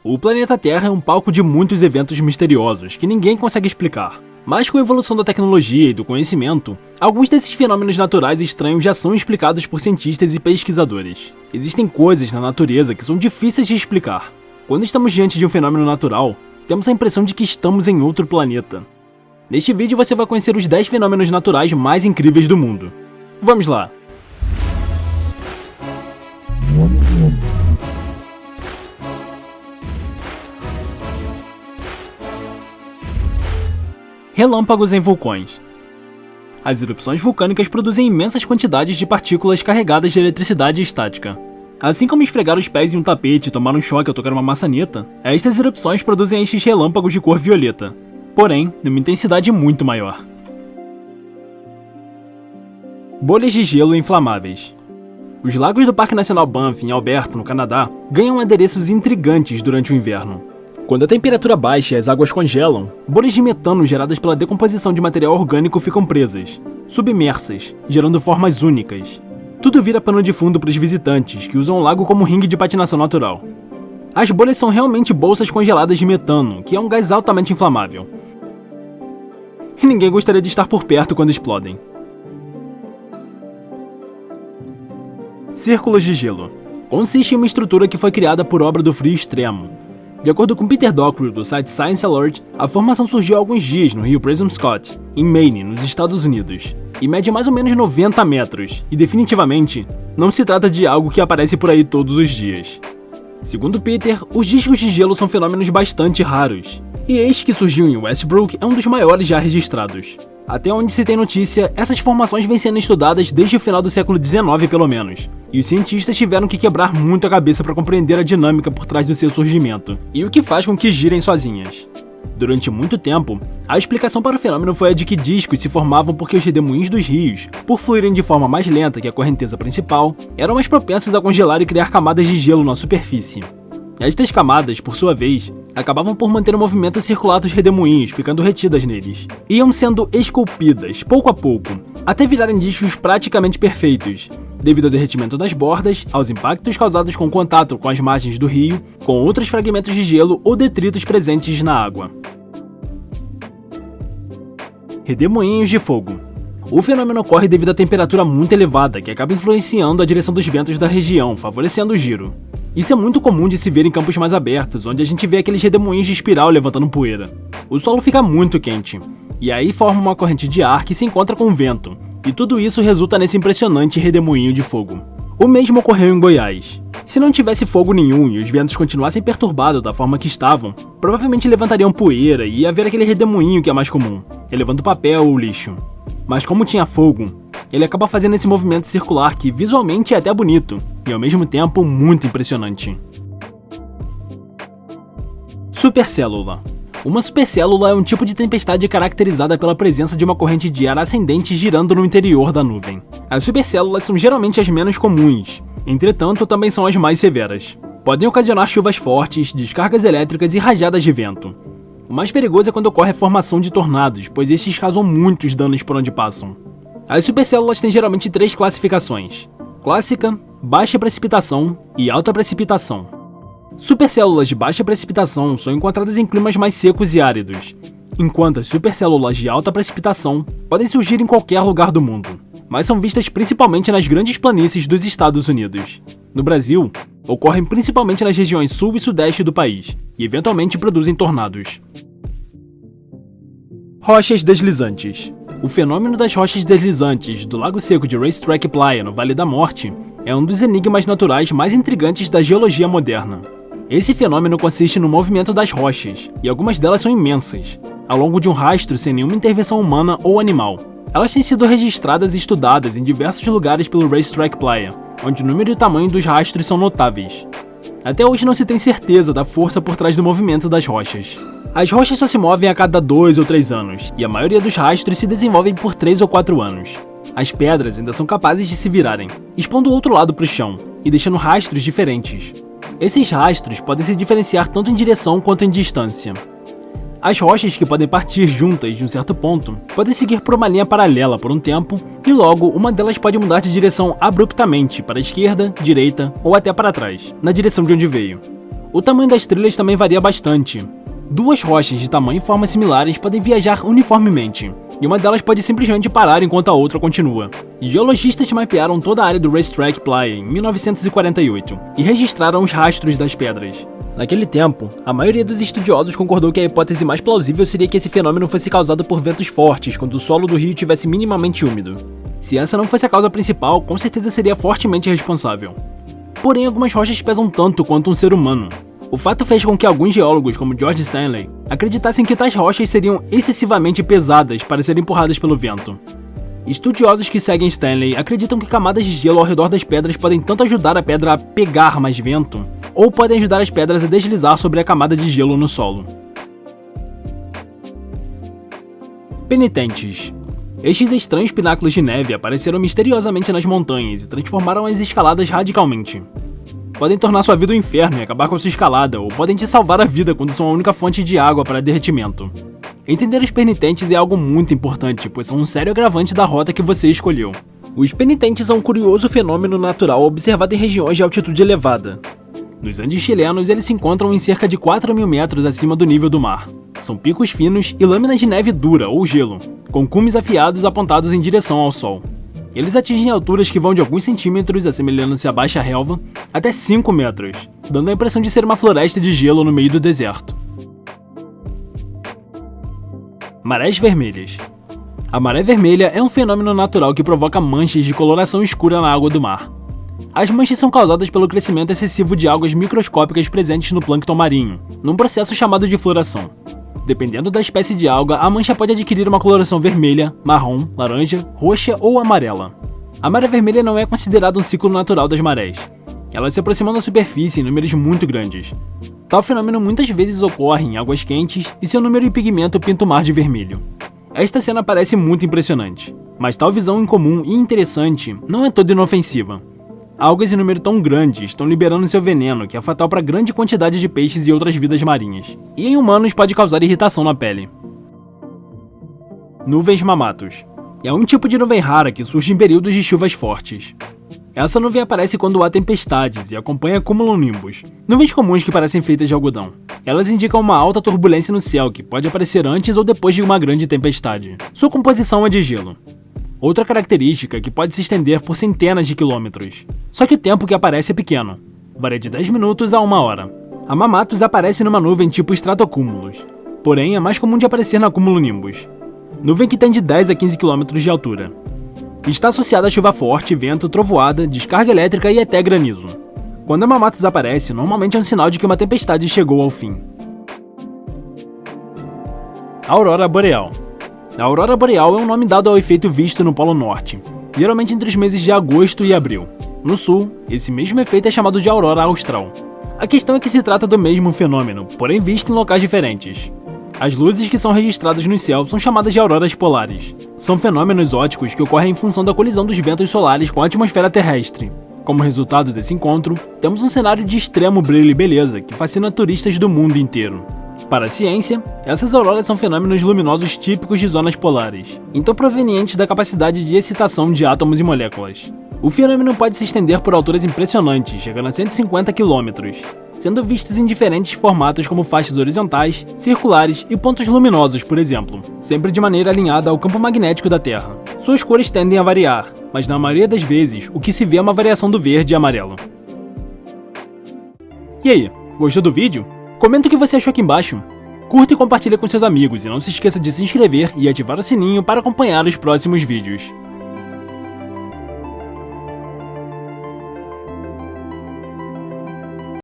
O planeta Terra é um palco de muitos eventos misteriosos que ninguém consegue explicar. Mas com a evolução da tecnologia e do conhecimento, alguns desses fenômenos naturais estranhos já são explicados por cientistas e pesquisadores. Existem coisas na natureza que são difíceis de explicar. Quando estamos diante de um fenômeno natural, temos a impressão de que estamos em outro planeta. Neste vídeo você vai conhecer os 10 fenômenos naturais mais incríveis do mundo. Vamos lá! Relâmpagos em vulcões. As erupções vulcânicas produzem imensas quantidades de partículas carregadas de eletricidade estática. Assim como esfregar os pés em um tapete e tomar um choque ao tocar uma maçaneta, estas erupções produzem estes relâmpagos de cor violeta, porém, numa intensidade muito maior. Bolhas de gelo inflamáveis. Os lagos do Parque Nacional Banff, em Alberta, no Canadá, ganham adereços intrigantes durante o inverno. Quando a temperatura baixa e as águas congelam, bolhas de metano geradas pela decomposição de material orgânico ficam presas, submersas, gerando formas únicas. Tudo vira pano de fundo para os visitantes, que usam o lago como ringue de patinação natural. As bolhas são realmente bolsas congeladas de metano, que é um gás altamente inflamável. E ninguém gostaria de estar por perto quando explodem. Círculos de gelo. Consiste em uma estrutura que foi criada por obra do frio extremo. De acordo com Peter Dockery, do site Science Alert, a formação surgiu há alguns dias no rio Presumpscot, em Maine, nos Estados Unidos, e mede mais ou menos 90 metros, e definitivamente não se trata de algo que aparece por aí todos os dias. Segundo Peter, os discos de gelo são fenômenos bastante raros, e eis que surgiu em Westbrook é um dos maiores já registrados. Até onde se tem notícia, essas formações vêm sendo estudadas desde o final do século XIX pelo menos, e os cientistas tiveram que quebrar muito a cabeça para compreender a dinâmica por trás do seu surgimento, e o que faz com que girem sozinhas. Durante muito tempo, a explicação para o fenômeno foi a de que discos se formavam porque os redemoinhos dos rios, por fluírem de forma mais lenta que a correnteza principal, eram mais propensos a congelar e criar camadas de gelo na superfície. Estas camadas, por sua vez, acabavam por manter o movimento circular dos redemoinhos, ficando retidas neles. Iam sendo esculpidas, pouco a pouco, até virarem discos praticamente perfeitos, devido ao derretimento das bordas, aos impactos causados com contato com as margens do rio, com outros fragmentos de gelo ou detritos presentes na água. Redemoinhos de fogo. O fenômeno ocorre devido à temperatura muito elevada, que acaba influenciando a direção dos ventos da região, favorecendo o giro. Isso é muito comum de se ver em campos mais abertos, onde a gente vê aqueles redemoinhos de espiral levantando poeira. O solo fica muito quente, e aí forma uma corrente de ar que se encontra com o vento, e tudo isso resulta nesse impressionante redemoinho de fogo. O mesmo ocorreu em Goiás. Se não tivesse fogo nenhum e os ventos continuassem perturbados da forma que estavam, provavelmente levantariam poeira e ia haver aquele redemoinho que é mais comum, elevando papel ou lixo. Mas como tinha fogo, ele acaba fazendo esse movimento circular que visualmente é até bonito, e ao mesmo tempo muito impressionante. Supercélula. Uma supercélula é um tipo de tempestade caracterizada pela presença de uma corrente de ar ascendente girando no interior da nuvem. As supercélulas são geralmente as menos comuns, entretanto também são as mais severas. Podem ocasionar chuvas fortes, descargas elétricas e rajadas de vento. O mais perigoso é quando ocorre a formação de tornados, pois estes causam muitos danos por onde passam. As supercélulas têm geralmente 3 classificações: clássica, baixa precipitação e alta precipitação. Supercélulas de baixa precipitação são encontradas em climas mais secos e áridos, enquanto as supercélulas de alta precipitação podem surgir em qualquer lugar do mundo, mas são vistas principalmente nas grandes planícies dos Estados Unidos. No Brasil, ocorrem principalmente nas regiões sul e sudeste do país, e eventualmente produzem tornados. Rochas deslizantes. O fenômeno das rochas deslizantes do Lago Seco de Racetrack Playa, no Vale da Morte, é um dos enigmas naturais mais intrigantes da geologia moderna. Esse fenômeno consiste no movimento das rochas, e algumas delas são imensas, ao longo de um rastro sem nenhuma intervenção humana ou animal. Elas têm sido registradas e estudadas em diversos lugares pelo Racetrack Playa, onde o número e o tamanho dos rastros são notáveis. Até hoje não se tem certeza da força por trás do movimento das rochas. As rochas só se movem a cada 2 ou 3 anos, e a maioria dos rastros se desenvolvem por 3 ou 4 anos. As pedras ainda são capazes de se virarem, expondo o outro lado para o chão, e deixando rastros diferentes. Esses rastros podem se diferenciar tanto em direção quanto em distância. As rochas que podem partir juntas de um certo ponto podem seguir por uma linha paralela por um tempo, e logo uma delas pode mudar de direção abruptamente para a esquerda, direita ou até para trás, na direção de onde veio. O tamanho das trilhas também varia bastante. Duas rochas de tamanho e forma similares podem viajar uniformemente, e uma delas pode simplesmente parar enquanto a outra continua. Geologistas mapearam toda a área do Racetrack Playa em 1948 e registraram os rastros das pedras. Naquele tempo, a maioria dos estudiosos concordou que a hipótese mais plausível seria que esse fenômeno fosse causado por ventos fortes quando o solo do rio estivesse minimamente úmido. Se essa não fosse a causa principal, com certeza seria fortemente responsável. Porém, algumas rochas pesam tanto quanto um ser humano. O fato fez com que alguns geólogos, como George Stanley, acreditassem que tais rochas seriam excessivamente pesadas para serem empurradas pelo vento. Estudiosos que seguem Stanley acreditam que camadas de gelo ao redor das pedras podem tanto ajudar a pedra a pegar mais vento, ou podem ajudar as pedras a deslizar sobre a camada de gelo no solo. Penitentes. Estes estranhos pináculos de neve apareceram misteriosamente nas montanhas e transformaram as escaladas radicalmente. Podem tornar sua vida um inferno e acabar com a sua escalada, ou podem te salvar a vida quando são a única fonte de água para derretimento. Entender os penitentes é algo muito importante, pois são um sério agravante da rota que você escolheu. Os penitentes são um curioso fenômeno natural observado em regiões de altitude elevada. Nos Andes chilenos, eles se encontram em cerca de 4.000 metros acima do nível do mar. São picos finos e lâminas de neve dura ou gelo, com cumes afiados apontados em direção ao sol. Eles atingem alturas que vão de alguns centímetros, assemelhando-se à baixa relva, até 5 metros, dando a impressão de ser uma floresta de gelo no meio do deserto. Marés vermelhas. A maré vermelha é um fenômeno natural que provoca manchas de coloração escura na água do mar. As manchas são causadas pelo crescimento excessivo de algas microscópicas presentes no plâncton marinho, num processo chamado de floração. Dependendo da espécie de alga, a mancha pode adquirir uma coloração vermelha, marrom, laranja, roxa ou amarela. A maré vermelha não é considerada um ciclo natural das marés. Elas se aproximam da superfície em números muito grandes. Tal fenômeno muitas vezes ocorre em águas quentes e seu número e pigmento pinta o mar de vermelho. Esta cena parece muito impressionante, mas tal visão incomum e interessante não é toda inofensiva. Algas em número tão grande estão liberando seu veneno, que é fatal para grande quantidade de peixes e outras vidas marinhas, e em humanos pode causar irritação na pele. Nuvens mamatos. É um tipo de nuvem rara que surge em períodos de chuvas fortes. Essa nuvem aparece quando há tempestades e acompanha cumulonimbus, nuvens comuns que parecem feitas de algodão. Elas indicam uma alta turbulência no céu que pode aparecer antes ou depois de uma grande tempestade. Sua composição é de gelo. Outra característica é que pode se estender por centenas de quilômetros. Só que o tempo que aparece é pequeno, varia de 10 minutos a 1 hora. A mamatus aparece numa nuvem tipo estratocúmulos, porém é mais comum de aparecer na cumulonimbus, nuvem que tem de 10 a 15 km de altura. Está associada a chuva forte, vento, trovoada, descarga elétrica e até granizo. Quando a mamatus aparece, normalmente é um sinal de que uma tempestade chegou ao fim. Aurora boreal. A aurora boreal é um nome dado ao efeito visto no Polo Norte, geralmente entre os meses de agosto e abril. No sul, esse mesmo efeito é chamado de aurora austral. A questão é que se trata do mesmo fenômeno, porém visto em locais diferentes. As luzes que são registradas no céu são chamadas de auroras polares. São fenômenos ópticos que ocorrem em função da colisão dos ventos solares com a atmosfera terrestre. Como resultado desse encontro, temos um cenário de extremo brilho e beleza que fascina turistas do mundo inteiro. Para a ciência, essas auroras são fenômenos luminosos típicos de zonas polares, então provenientes da capacidade de excitação de átomos e moléculas. O fenômeno pode se estender por alturas impressionantes, chegando a 150 km, sendo vistos em diferentes formatos como faixas horizontais, circulares e pontos luminosos, por exemplo, sempre de maneira alinhada ao campo magnético da Terra. Suas cores tendem a variar, mas na maioria das vezes, o que se vê é uma variação do verde e amarelo. E aí, gostou do vídeo? Comenta o que você achou aqui embaixo. Curta e compartilha com seus amigos e não se esqueça de se inscrever e ativar o sininho para acompanhar os próximos vídeos.